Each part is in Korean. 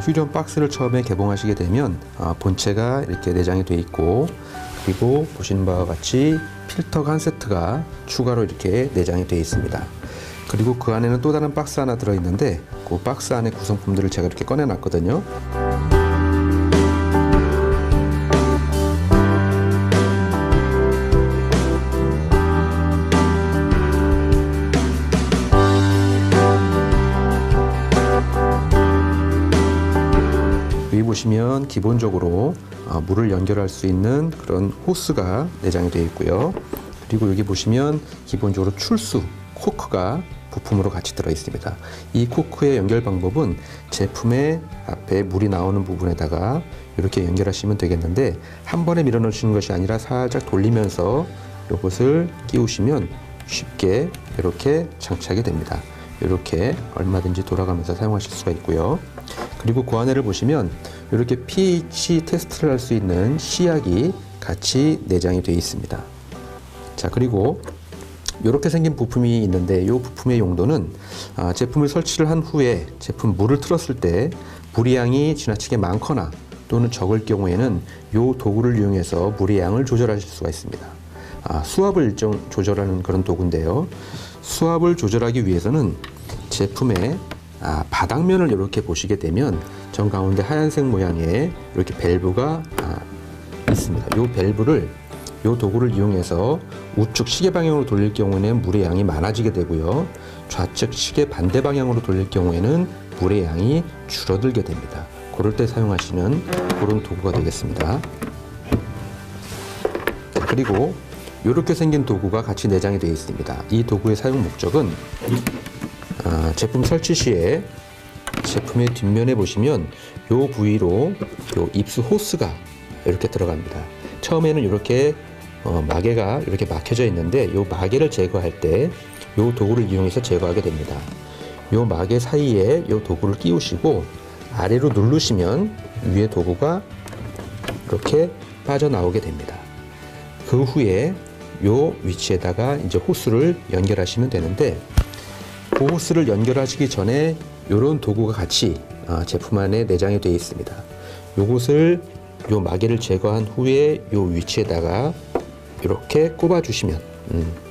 휴대용 박스를 처음에 개봉하시게 되면 본체가 이렇게 내장이 되어 있고, 그리고 보시는 바와 같이 필터가 한 세트가 추가로 이렇게 내장이 되어 있습니다. 그리고 그 안에는 또 다른 박스 하나 들어있는데, 그 박스 안에 구성품들을 제가 이렇게 꺼내놨거든요. 여기 보시면 기본적으로 물을 연결할 수 있는 그런 호스가 내장이 되어 있고요. 그리고 여기 보시면 기본적으로 출수 코크가 부품으로 같이 들어 있습니다. 이 코크의 연결 방법은 제품의 앞에 물이 나오는 부분에다가 이렇게 연결하시면 되겠는데, 한 번에 밀어 넣으시는 것이 아니라 살짝 돌리면서 이것을 끼우시면 쉽게 이렇게 장착이 됩니다. 이렇게 얼마든지 돌아가면서 사용하실 수가 있고요. 그리고 그 안에를 보시면 이렇게 pH 테스트를 할 수 있는 시약이 같이 내장이 되어 있습니다. 자, 그리고 이렇게 생긴 부품이 있는데, 이 부품의 용도는 제품을 설치를 한 후에 제품 물을 틀었을 때 물의 양이 지나치게 많거나 또는 적을 경우에는 이 도구를 이용해서 물의 양을 조절하실 수가 있습니다. 수압을 일정 조절하는 그런 도구인데요. 수압을 조절하기 위해서는 제품의 바닥면을 이렇게 보시게 되면 정 가운데 하얀색 모양의 이렇게 밸브가 있습니다. 이 밸브를 이 도구를 이용해서 우측 시계 방향으로 돌릴 경우에는 물의 양이 많아지게 되고요. 좌측 시계 반대 방향으로 돌릴 경우에는 물의 양이 줄어들게 됩니다. 그럴 때 사용하시는 그런 도구가 되겠습니다. 그리고 이렇게 생긴 도구가 같이 내장이 되어 있습니다. 이 도구의 사용 목적은 제품 설치 시에 제품의 뒷면에 보시면 이 부위로 이 입수 호스가 이렇게 들어갑니다. 처음에는 이렇게 마개가 이렇게 막혀져 있는데, 이 마개를 제거할 때 이 도구를 이용해서 제거하게 됩니다. 이 마개 사이에 이 도구를 끼우시고 아래로 누르시면 위에 도구가 이렇게 빠져나오게 됩니다. 그 후에 이 위치에다가 이제 호스를 연결하시면 되는데, 그 호스를 연결하시기 전에 이런 도구가 같이 제품 안에 내장이 되어 있습니다. 이것을 이 마개를 제거한 후에 이 위치에다가 이렇게 꼽아 주시면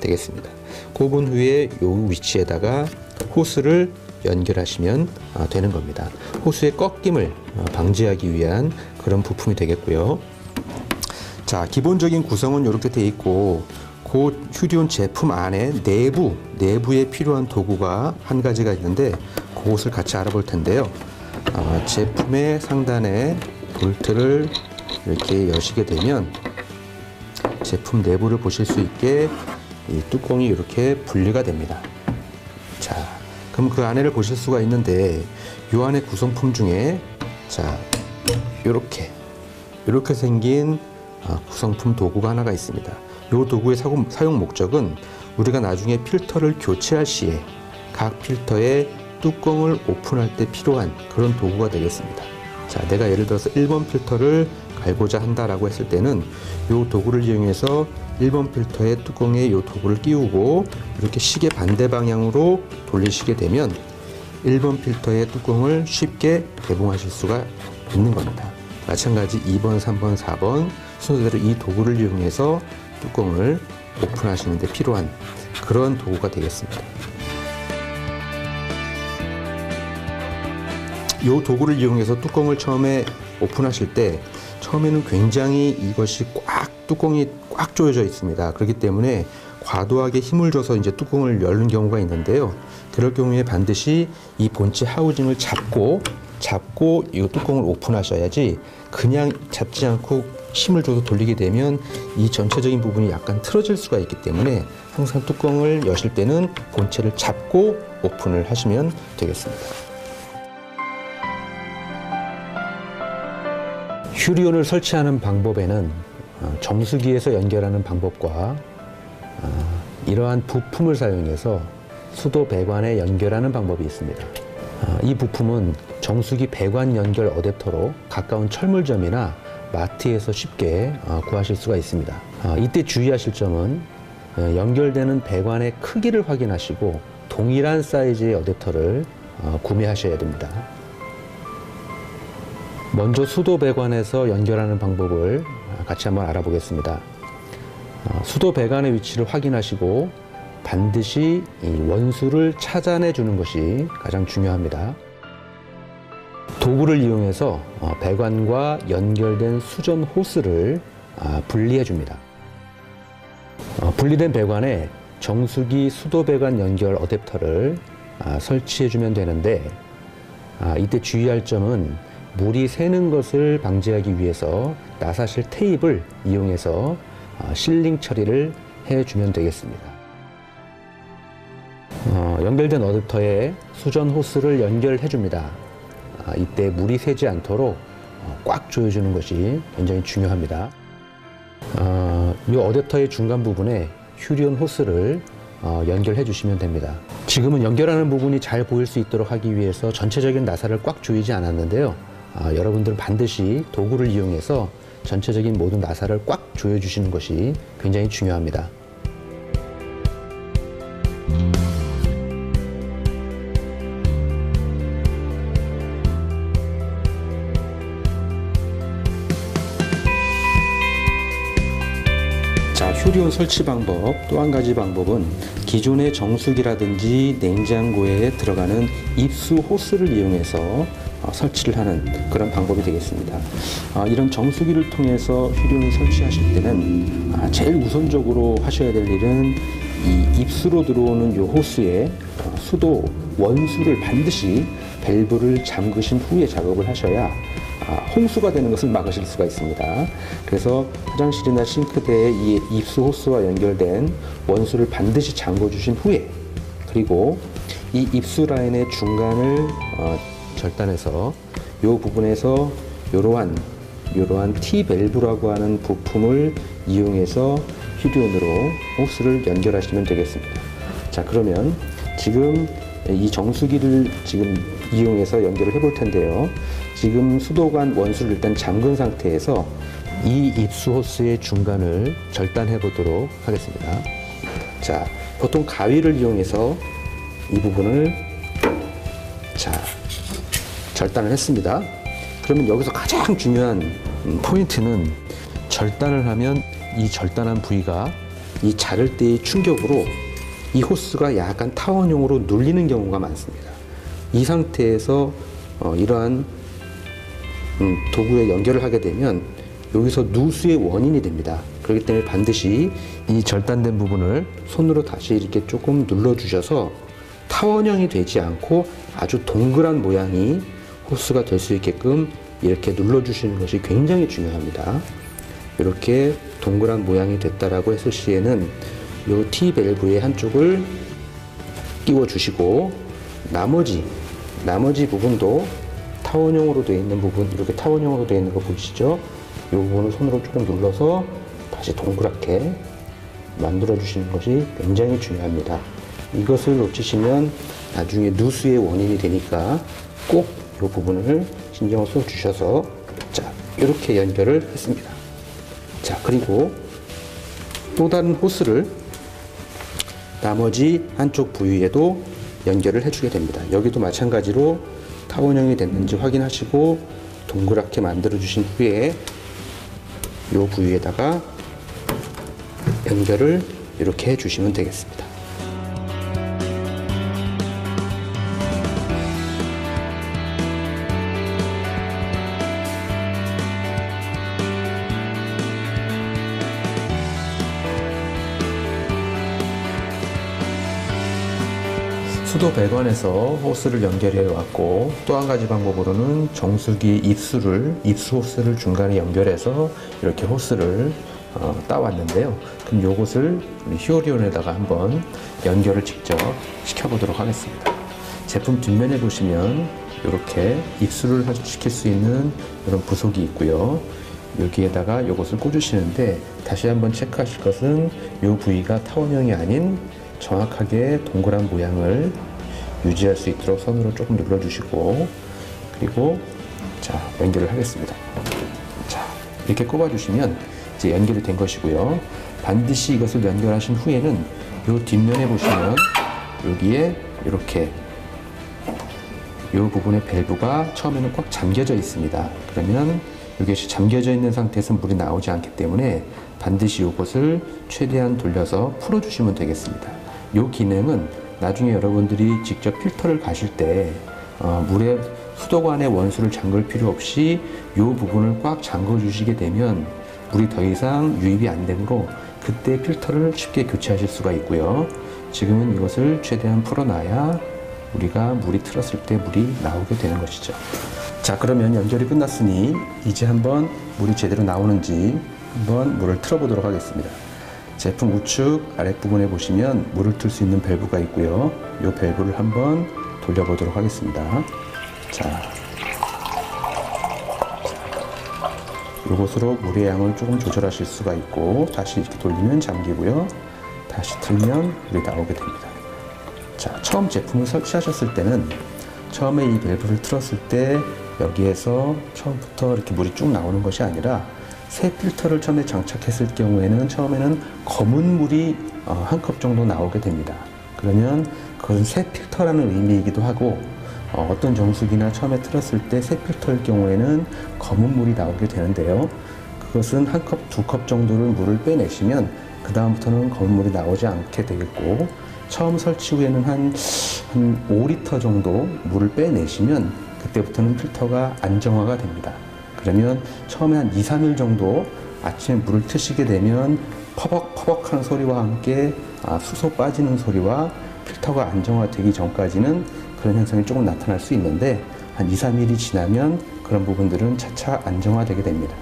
되겠습니다. 꼽은 후에 이 위치에다가 호스를 연결하시면 되는 겁니다. 호스의 꺾임을 방지하기 위한 그런 부품이 되겠고요. 자, 기본적인 구성은 이렇게 되어 있고, 그 휴대용 제품 안에 내부에 필요한 도구가 한 가지가 있는데, 그것을 같이 알아볼 텐데요. 제품의 상단에 볼트를 이렇게 여시게 되면 제품 내부를 보실 수 있게 이 뚜껑이 이렇게 분리가 됩니다. 자, 그럼 그 안에를 보실 수가 있는데, 이 안에 구성품 중에 자, 이렇게 생긴 구성품 도구가 하나가 있습니다. 이 도구의 사용 목적은 우리가 나중에 필터를 교체할 시에 각 필터의 뚜껑을 오픈할 때 필요한 그런 도구가 되겠습니다. 자, 내가 예를 들어서 1번 필터를 갈고자 한다라고 했을 때는 이 도구를 이용해서 1번 필터의 뚜껑에 이 도구를 끼우고 이렇게 시계 반대 방향으로 돌리시게 되면 1번 필터의 뚜껑을 쉽게 개봉하실 수가 있는 겁니다. 마찬가지 2번, 3번, 4번 순서대로 이 도구를 이용해서 뚜껑을 오픈하시는 데 필요한 그런 도구가 되겠습니다. 이 도구를 이용해서 뚜껑을 처음에 오픈하실 때 처음에는 굉장히 이것이 뚜껑이 꽉 조여져 있습니다. 그렇기 때문에 과도하게 힘을 줘서 이제 뚜껑을 열는 경우가 있는데요. 그럴 경우에 반드시 이 본체 하우징을 잡고 이 뚜껑을 오픈하셔야지, 그냥 잡지 않고 힘을 줘서 돌리게 되면 이 전체적인 부분이 약간 틀어질 수가 있기 때문에 항상 뚜껑을 여실 때는 본체를 잡고 오픈을 하시면 되겠습니다. 휴리온을 설치하는 방법에는 정수기에서 연결하는 방법과 이러한 부품을 사용해서 수도 배관에 연결하는 방법이 있습니다. 이 부품은 정수기 배관 연결 어댑터로 가까운 철물점이나 마트에서 쉽게 구하실 수가 있습니다. 이때 주의하실 점은 연결되는 배관의 크기를 확인하시고 동일한 사이즈의 어댑터를 구매하셔야 됩니다. 먼저 수도 배관에서 연결하는 방법을 같이 한번 알아보겠습니다. 수도 배관의 위치를 확인하시고 반드시 이 원수를 찾아내 주는 것이 가장 중요합니다. 도구를 이용해서 배관과 연결된 수전 호스를 분리해 줍니다. 분리된 배관에 정수기 수도 배관 연결 어댑터를 설치해 주면 되는데, 이때 주의할 점은 물이 새는 것을 방지하기 위해서 나사실 테이프를 이용해서 실링 처리를 해주면 되겠습니다. 연결된 어댑터에 수전 호스를 연결해 줍니다. 이때 물이 새지 않도록 꽉 조여주는 것이 굉장히 중요합니다. 이 어댑터의 중간 부분에 휴리온 호스를 연결해 주시면 됩니다. 지금은 연결하는 부분이 잘 보일 수 있도록 하기 위해서 전체적인 나사를 꽉 조이지 않았는데요. 여러분들은 반드시 도구를 이용해서 전체적인 모든 나사를 꽉 조여 주시는 것이 굉장히 중요합니다. 자, 휴리온 설치 방법, 또 한 가지 방법은 기존의 정수기라든지 냉장고에 들어가는 입수 호스를 이용해서 설치를 하는 그런 방법이 되겠습니다. 이런 정수기를 통해서 휴리온을 설치하실 때는 제일 우선적으로 하셔야 될 일은 이 입수로 들어오는 이 호스의 수도 원수를 반드시 밸브를 잠그신 후에 작업을 하셔야 홍수가 되는 것을 막으실 수가 있습니다. 그래서 화장실이나 싱크대에 이 입수 호스와 연결된 원수를 반드시 잠궈 주신 후에, 그리고 이 입수 라인의 중간을 절단해서 이 부분에서 이러한 T-밸브라고 하는 부품을 이용해서 휴리온으로 호스를 연결하시면 되겠습니다. 자, 그러면 지금 이 정수기를 지금 이용해서 연결을 해볼 텐데요. 지금 수도관 원수를 일단 잠근 상태에서 이 입수 호스의 중간을 절단해 보도록 하겠습니다. 자, 보통 가위를 이용해서 이 부분을 절단을 했습니다. 그러면 여기서 가장 중요한 포인트는, 절단을 하면 이 절단한 부위가 이 자를 때의 충격으로 이 호스가 약간 타원형으로 눌리는 경우가 많습니다. 이 상태에서 이러한 도구에 연결을 하게 되면 여기서 누수의 원인이 됩니다. 그렇기 때문에 반드시 이 절단된 부분을 손으로 다시 이렇게 조금 눌러 주셔서 타원형이 되지 않고 아주 동그란 모양이 호스가 될 수 있게끔 이렇게 눌러 주시는 것이 굉장히 중요합니다. 이렇게 동그란 모양이 됐다라고 했을 시에는 이 T-밸브의 한쪽을 끼워 주시고 나머지 부분도 타원형으로 되어 있는 부분, 이렇게 타원형으로 되어 있는 거 보이시죠? 이 부분을 손으로 조금 눌러서 다시 동그랗게 만들어 주시는 것이 굉장히 중요합니다. 이것을 놓치시면 나중에 누수의 원인이 되니까 꼭 이 부분을 신경을 써 주셔서, 자, 이렇게 연결을 했습니다. 자, 그리고 또 다른 호스를 나머지 한쪽 부위에도 연결을 해주게 됩니다. 여기도 마찬가지로 타원형이 됐는지 확인하시고 동그랗게 만들어 주신 후에 이 부위에다가 연결을 이렇게 해주시면 되겠습니다. 수도 배관에서 호스를 연결해 왔고, 또 한 가지 방법으로는 정수기 입수 호스를 중간에 연결해서 이렇게 호스를 따왔는데요. 그럼 요것을 우리 휴리온에다가 한번 연결을 직접 시켜보도록 하겠습니다. 제품 뒷면에 보시면 이렇게 입수를 시킬 수 있는 이런 부속이 있고요. 여기에다가 이것을 꽂으시는데, 다시 한번 체크하실 것은 이 부위가 타원형이 아닌 정확하게 동그란 모양을 유지할 수 있도록 손으로 조금 눌러주시고, 그리고 자, 연결을 하겠습니다. 자, 이렇게 꼽아주시면 이제 연결이 된 것이고요. 반드시 이것을 연결하신 후에는 이 뒷면에 보시면 여기에 이렇게 이 부분의 밸브가 처음에는 꽉 잠겨져 있습니다. 그러면 이것이 잠겨져 있는 상태에서 물이 나오지 않기 때문에 반드시 이것을 최대한 돌려서 풀어주시면 되겠습니다. 이 기능은 나중에 여러분들이 직접 필터를 가실 때 물에 수도관의 원수를 잠글 필요 없이 이 부분을 꽉 잠궈 주시게 되면 물이 더 이상 유입이 안 되므로 그때 필터를 쉽게 교체하실 수가 있고요. 지금은 이것을 최대한 풀어놔야 우리가 물이 틀었을 때 물이 나오게 되는 것이죠. 자, 그러면 연결이 끝났으니 이제 한번 물이 제대로 나오는지 한번 물을 틀어 보도록 하겠습니다. 제품 우측 아랫부분에 보시면 물을 틀 수 있는 밸브가 있고요. 이 밸브를 한번 돌려보도록 하겠습니다. 자, 이곳으로 물의 양을 조금 조절하실 수가 있고 다시 이렇게 돌리면 잠기고요. 다시 틀면 물이 나오게 됩니다. 자, 처음 제품을 설치하셨을 때는 처음에 이 밸브를 틀었을 때 여기에서 처음부터 이렇게 물이 쭉 나오는 것이 아니라 새 필터를 처음에 장착했을 경우에는 처음에는 검은 물이 한 컵 정도 나오게 됩니다. 그러면 그것은 새 필터라는 의미이기도 하고 어떤 정수기나 처음에 틀었을 때 새 필터일 경우에는 검은 물이 나오게 되는데요. 그것은 한 컵, 두 컵 정도를 물을 빼내시면 그 다음부터는 검은 물이 나오지 않게 되겠고 처음 설치 후에는 한 5리터 정도 물을 빼내시면 그때부터는 필터가 안정화가 됩니다. 그러면 처음에 한 2, 3일 정도 아침에 물을 트시게 되면 퍼벅퍼벅하는 소리와 함께 수소 빠지는 소리와 필터가 안정화되기 전까지는 그런 현상이 조금 나타날 수 있는데 한 2, 3일이 지나면 그런 부분들은 차차 안정화되게 됩니다.